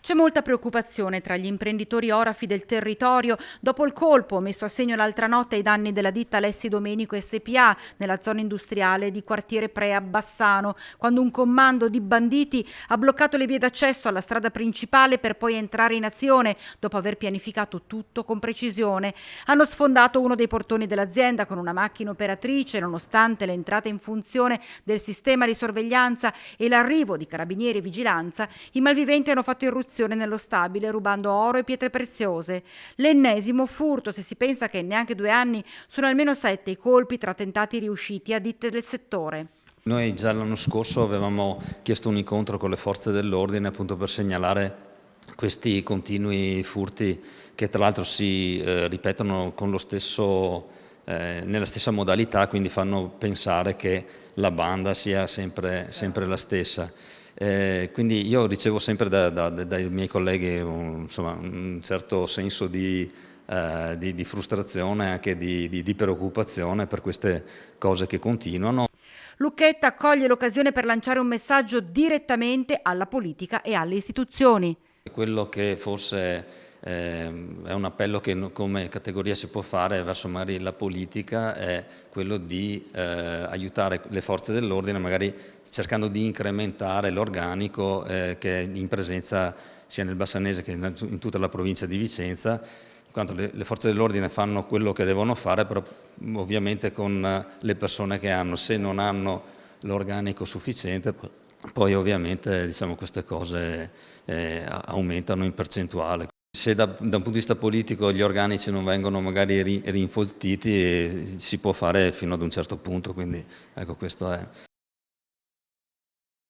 C'è molta preoccupazione tra gli imprenditori orafi del territorio dopo il colpo messo a segno l'altra notte ai danni della ditta Alessi Domenico SPA nella zona industriale di quartiere Prea a Bassano, quando un comando di banditi ha bloccato le vie d'accesso alla strada principale per poi entrare in azione dopo aver pianificato tutto con precisione. Hanno sfondato uno dei portoni dell'azienda con una macchina operatrice, nonostante l'entrata in funzione del sistema di sorveglianza e l'arrivo di carabinieri e vigilanza, i malviventi hanno fatto irruzione nello stabile rubando oro e pietre preziose. L'ennesimo furto, se si pensa che in neanche 2 anni sono almeno 7 i colpi tra tentati riusciti a ditte del settore. Noi già l'anno scorso avevamo chiesto un incontro con le forze dell'ordine appunto per segnalare questi continui furti che tra l'altro si ripetono con nella stessa modalità, quindi fanno pensare che la banda sia sempre la stessa. Quindi io ricevo sempre dai miei colleghi un certo senso di frustrazione, anche di preoccupazione per queste cose che continuano. Lucchetta accoglie l'occasione per lanciare un messaggio direttamente alla politica e alle istituzioni. Quello che forse è un appello che come categoria si può fare verso magari la politica è quello di aiutare le forze dell'ordine, magari cercando di incrementare l'organico che è in presenza sia nel Bassanese che in tutta la provincia di Vicenza, in quanto le forze dell'ordine fanno quello che devono fare, però ovviamente con le persone che hanno. Se non hanno l'organico sufficiente, poi ovviamente diciamo, queste cose aumentano in percentuale. Se da un punto di vista politico gli organici non vengono magari rinfoltiti, si può fare fino ad un certo punto, quindi ecco questo è.